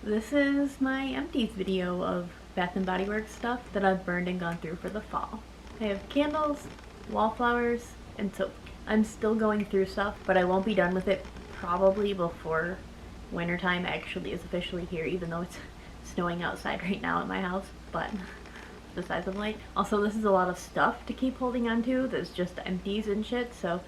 This is my empties video of Bath & Body Works stuff that I've burned and gone through for the fall. I have candles, wallflowers, and soap. I'm still going through stuff, but I won't be done with it probably before wintertime actually is officially here, even though it's snowing outside right now at my house, but besides the point. Also, this is a lot of stuff to keep holding on to. There's just empties and shit, so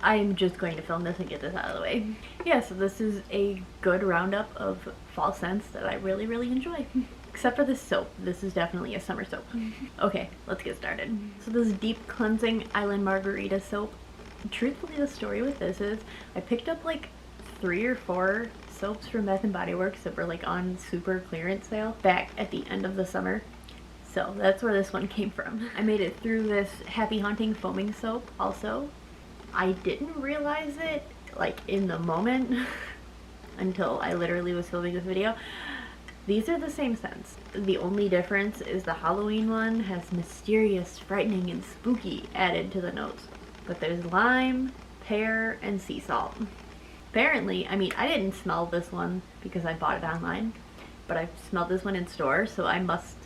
I'm just going to film this and get this out of the way. Yeah, so this is a good roundup of fall scents that I really, really enjoy. Except for this soap. This is definitely a summer soap. Okay, let's get started. So this deep cleansing Island Margarita soap. Truthfully, the story with this is I picked up like 3 or 4 soaps from Bath & Body Works that were like on super clearance sale back at the end of the summer. So that's where this one came from. I made it through this Happy Haunting foaming soap also. I didn't realize it like in the moment until I literally was filming this video. These are the same scents. The only difference is the Halloween one has mysterious, frightening, and spooky added to the notes. But there's lime, pear, and sea salt. Apparently, I mean, I didn't smell this one because I bought it online, but I smelled this one in store, so I must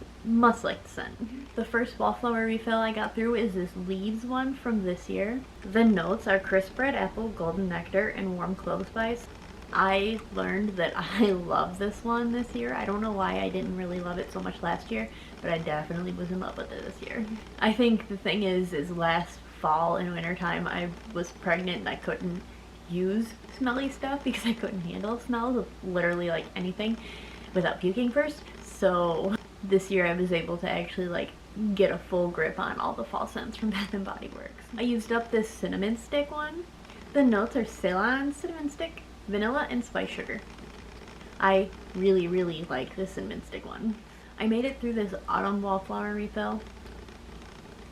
like the scent. The first wallflower refill I got through is this leaves one from this year. The notes are crisp red apple, golden nectar, and warm clove spice. I learned that I love this one this year. I don't know why I didn't really love it so much last year, but I definitely was in love with it this year. I think the thing is last fall and winter time I was pregnant and I couldn't use smelly stuff because I couldn't handle smells of literally like anything without puking first. So this year I was able to actually like get a full grip on all the fall scents from Bath & Body Works. I used up this cinnamon stick one. The notes are Ceylon cinnamon stick, vanilla, and spice sugar. I really, really like this cinnamon stick one. I made it through this autumn wallflower refill.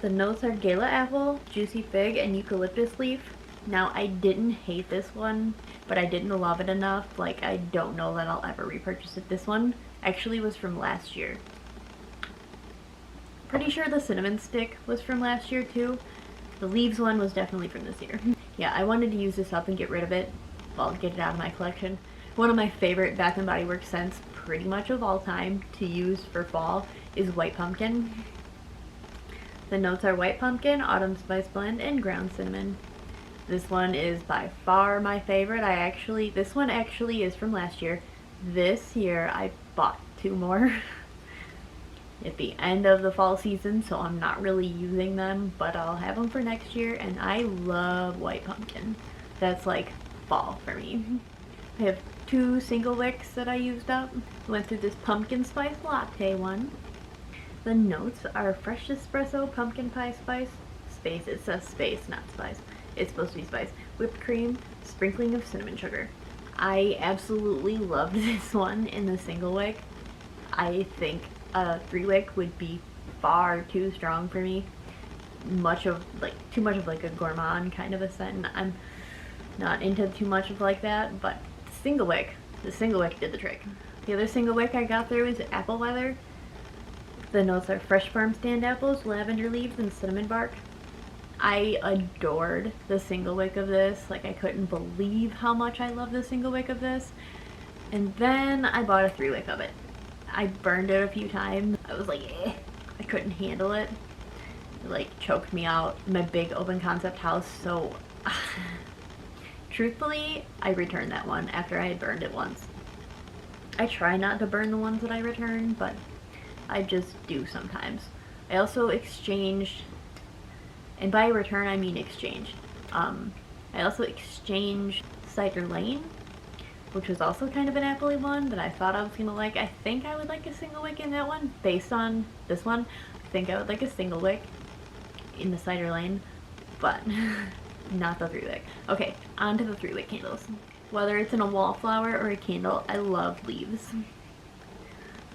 The notes are Gala apple, juicy fig, and eucalyptus leaf. Now, I didn't hate this one, but I didn't love it enough. Like, I don't know that I'll ever repurchase it. This one actually was from last year. Pretty sure the cinnamon stick was from last year too. The leaves one was definitely from this year. Yeah, I wanted to use this up and get rid of it. Well, get it out of my collection. One of my favorite Bath & Body Works scents, pretty much of all time, to use for fall is white pumpkin. The notes are white pumpkin, autumn spice blend, and ground cinnamon. This one is by far my favorite. This one actually is from last year. This year I bought 2 more at the end of the fall season, so I'm not really using them, but I'll have them for next year, and I love white pumpkin. That's like fall for me. I have 2 single wicks that I used up. Went through this pumpkin spice latte one. The notes are fresh espresso, pumpkin pie spice, space. It says space, not spice. It's supposed to be spice. Whipped cream, sprinkling of cinnamon sugar. I absolutely loved this one in the single wick. I think a 3 wick would be far too strong for me. Too much of like a gourmand kind of a scent. I'm not into too much of like that, but the single wick did the trick. The other single wick I got through is apple leather. The notes are fresh farm stand apples, lavender leaves, and cinnamon bark. I adored the single wick of this. Like, I couldn't believe how much I love the single wick of this. And then I bought a 3 wick of it. I burned it a few times. I was like, eh. I couldn't handle it. It like choked me out in my big open concept house, so truthfully, I returned that one after I had burned it once. I try not to burn the ones that I return, but I just do sometimes. I also exchanged, and by return I mean exchange. I also exchanged Cider Lane, which was also kind of an appley one that I thought I was gonna like. I think I would like a single wick in that one. Based on this one, I think I would like a single wick in the Cider Lane, but not the 3 wick. Okay, on to the 3 wick candles. Whether it's in a wallflower or a candle, I love leaves.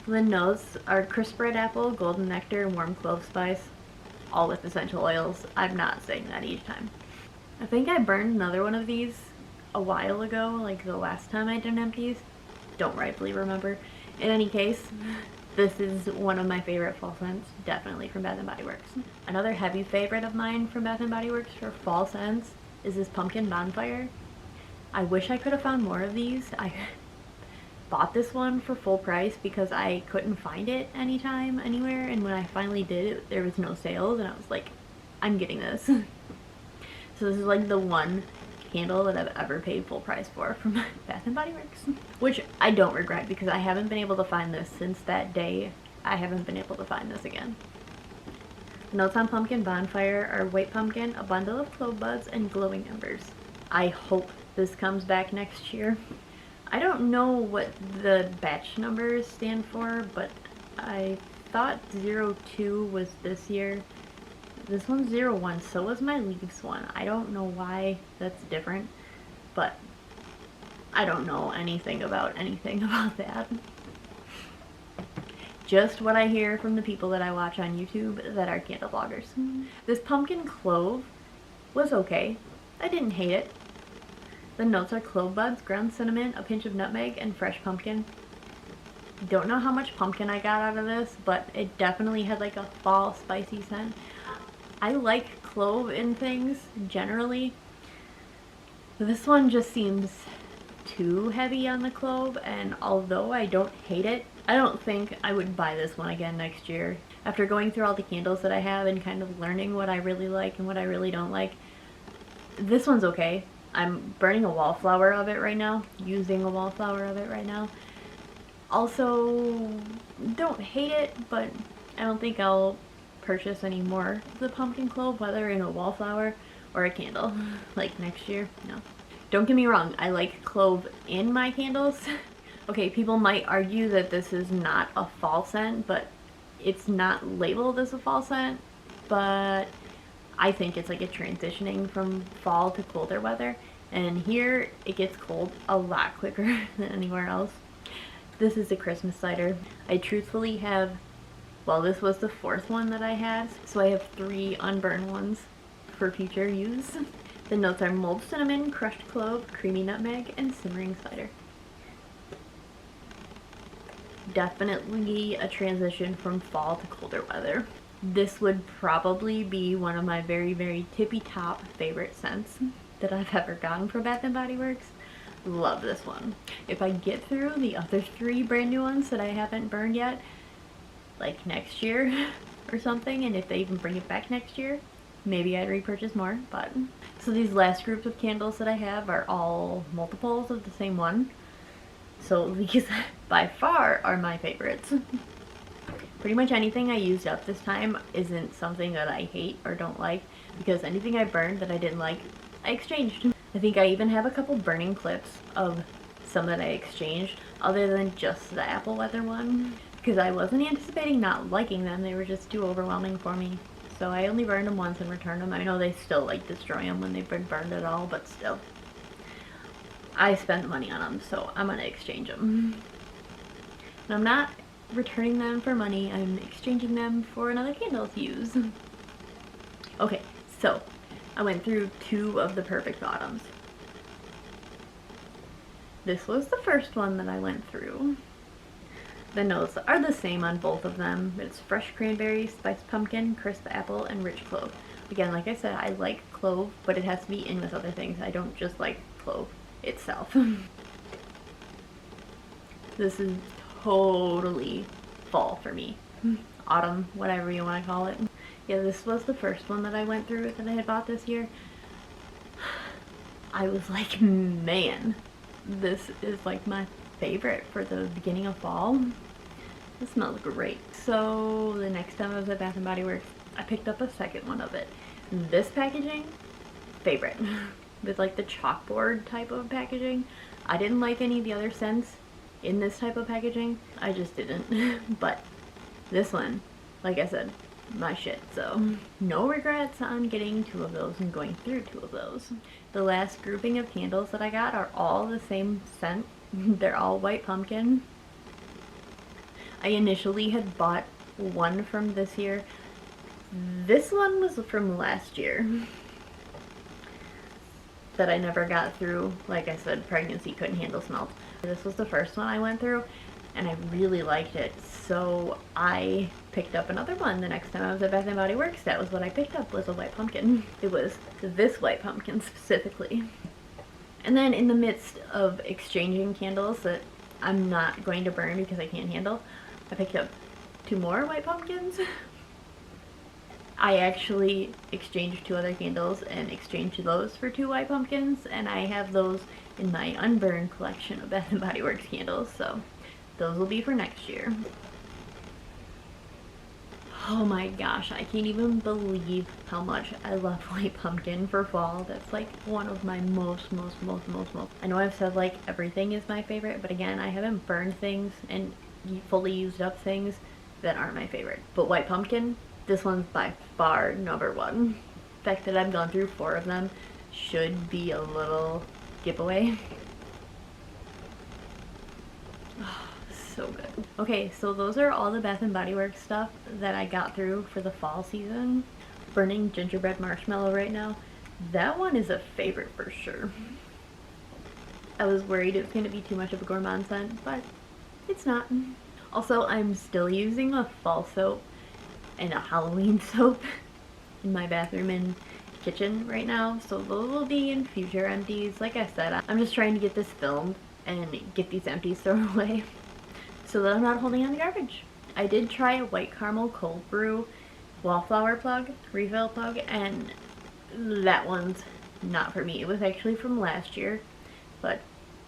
The notes are crisp red apple, golden nectar, and warm clove spice, all with essential oils. I'm not saying that each time. I think I burned another one of these a while ago, like the last time I did empties. Don't rightfully remember. In any case, this is one of my favorite fall scents, definitely from Bath & Body Works. Another heavy favorite of mine from Bath & Body Works for fall scents is this pumpkin bonfire. I wish I could have found more of these. bought this one for full price because I couldn't find it anytime, anywhere, and when I finally did it, there was no sales, and I was like, I'm getting this. So this is like the one candle that I've ever paid full price for from Bath & Body Works. Which I don't regret because I haven't been able to find this since that day. I haven't been able to find this again. The notes on Pumpkin Bonfire are white pumpkin, a bundle of clove buds, and glowing embers. I hope this comes back next year. I don't know what the batch numbers stand for, but I thought 02 was this year. This one's 01, so was my leaves one. I don't know why that's different, but I don't know anything about that. Just what I hear from the people that I watch on YouTube that are candle vloggers. This pumpkin clove was okay. I didn't hate it. The notes are clove buds, ground cinnamon, a pinch of nutmeg, and fresh pumpkin. Don't know how much pumpkin I got out of this, but it definitely had like a fall spicy scent. I like clove in things generally. This one just seems too heavy on the clove, and although I don't hate it, I don't think I would buy this one again next year. After going through all the candles that I have and kind of learning what I really like and what I really don't like, this one's okay. I'm burning a wallflower of it right now, using a wallflower of it right now. Also, don't hate it, but I don't think I'll purchase any more of the pumpkin clove, whether in a wallflower or a candle, like next year. No. Don't get me wrong, I like clove in my candles. Okay, people might argue that this is not a fall scent, but it's not labeled as a fall scent, but I think it's like a transitioning from fall to colder weather, and here it gets cold a lot quicker than anywhere else. This is a Christmas cider. I truthfully have, well, this was the fourth one that I had, so I have 3 unburned ones for future use. The notes are mulled cinnamon, crushed clove, creamy nutmeg, and simmering cider. Definitely a transition from fall to colder weather. This would probably be one of my very, very tippy top favorite scents that I've ever gotten from Bath & Body Works. Love this one. If I get through the other 3 brand new ones that I haven't burned yet, like next year or something, and if they even bring it back next year, maybe I'd repurchase more. But so these last groups of candles that I have are all multiples of the same one. So these by far are my favorites. Pretty much anything I used up this time isn't something that I hate or don't like, because anything I burned that I didn't like, I exchanged. I think I even have a couple burning clips of some that I exchanged, other than just the apple weather one, because I wasn't anticipating not liking them. They were just too overwhelming for me. So I only burned them once and returned them. I know they still like destroy them when they've been burned at all, but still. I spent money on them, so I'm gonna exchange them. And I'm not returning them for money, I'm exchanging them for another candle to use. Okay, so I went through 2 of the perfect autumns. This was the first one that I went through. The notes are the same on both of them. It's fresh cranberry, spiced pumpkin, crisp apple, and rich clove. Again, like I said, I like clove, but it has to be in with other things. I don't just like clove itself. This is totally fall for me. Autumn, whatever you want to call it. Yeah, this was the first one that I went through that I had bought this year. I was like, man, this is like my favorite for the beginning of fall. It smells great. So the next time I was at Bath & Body Works, I picked up a second one of it. This packaging, favorite. With like the chalkboard type of packaging. I didn't like any of the other scents in this type of packaging. I just didn't. But this one, like I said, my shit. So no regrets on getting 2 of those and going through 2 of those. The last grouping of candles that I got are all the same scent. They're all white pumpkin. I initially had bought one from this year. This one was from last year that I never got through. Like I said, pregnancy, couldn't handle smells. This was the first one I went through, and I really liked it, so I picked up another one the next time I was at Bath & Body Works. That was what I picked up, was a white pumpkin. It was this white pumpkin specifically. And then in the midst of exchanging candles that I'm not going to burn because I can't handle. I picked up 2 more white pumpkins. I actually exchanged 2 other candles and exchanged those for 2 white pumpkins, and I have those in my unburned collection of Bath & Body Works candles, so those will be for next year. Oh my gosh, I can't even believe how much I love white pumpkin for fall. That's like one of my most. I know I've said like everything is my favorite, but again, I haven't burned things and fully used up things that aren't my favorite. But white pumpkin, this one's by far number 1. The fact that I've gone through 4 of them should be a little giveaway. So good. Okay, so those are all the Bath & Body Works stuff that I got through for the fall season. Burning gingerbread marshmallow right now. That one is a favorite for sure. I was worried it was going to be too much of a gourmand scent, but it's not. Also, I'm still using a fall soap and a Halloween soap in my bathroom and kitchen right now, so those will be in future empties. Like I said, I'm just trying to get this filmed and get these empties thrown away so that I'm not holding on to garbage. I did try a white caramel cold brew wallflower plug, refill plug, and that one's not for me. It was actually from last year, but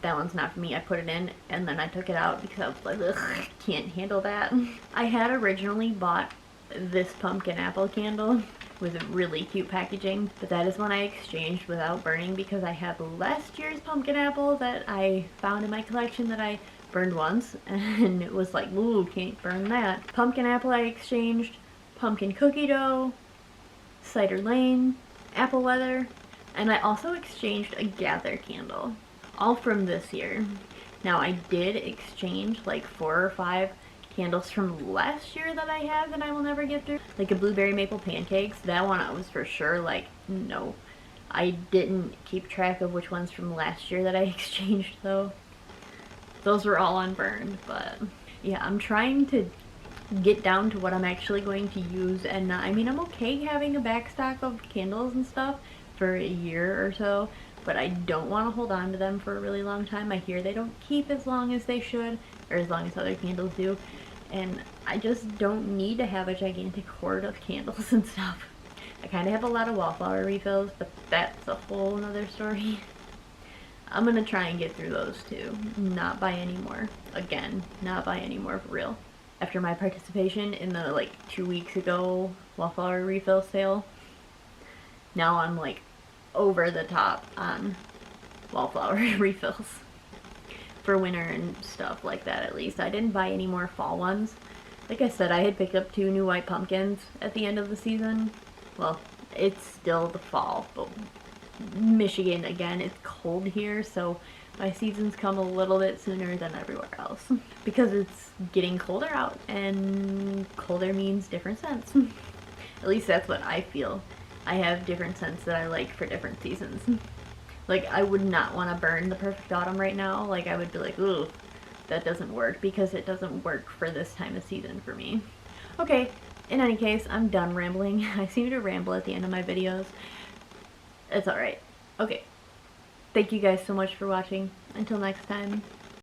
that one's not for me. I put it in and then I took it out because I was like, ugh, I can't handle that. I had originally bought this pumpkin apple candle with really cute packaging, but that is one I exchanged without burning because I have last year's pumpkin apple that I found in my collection that I burned once, and it was like, ooh, can't burn that. Pumpkin apple I exchanged, pumpkin cookie dough, cider lane, apple leather, and I also exchanged a gather candle, all from this year. Now I did exchange like 4 or 5 candles from last year that I have that I will never get through, like a blueberry maple pancakes. That one I was for sure like, no. I didn't keep track of which ones from last year that I exchanged though. Those were all unburned, but yeah, I'm trying to get down to what I'm actually going to use, and I mean, I'm okay having a backstock of candles and stuff for a year or so, but I don't want to hold on to them for a really long time. I hear they don't keep as long as they should, or as long as other candles do, and I just don't need to have a gigantic hoard of candles and stuff. I kind of have a lot of wallflower refills, but that's a whole nother story. I'm gonna try and get through those too. Not buy any more. Again, not buy any more for real. After my participation in the like 2 weeks ago wallflower refill sale, now I'm like over the top on wallflower refills. For winter and stuff like that at least. I didn't buy any more fall ones. Like I said, I had picked up 2 new white pumpkins at the end of the season. Well, it's still the fall, but Michigan, again, it's cold here, so my seasons come a little bit sooner than everywhere else. Because it's getting colder out, and colder means different scents. At least that's what I feel. I have different scents that I like for different seasons. Like, I would not want to burn the perfect autumn right now. Like, I would be like, ooh, that doesn't work, because it doesn't work for this time of season for me. Okay, in any case, I'm done rambling. I seem to ramble at the end of my videos. It's alright. Okay. Thank you guys so much for watching. Until next time.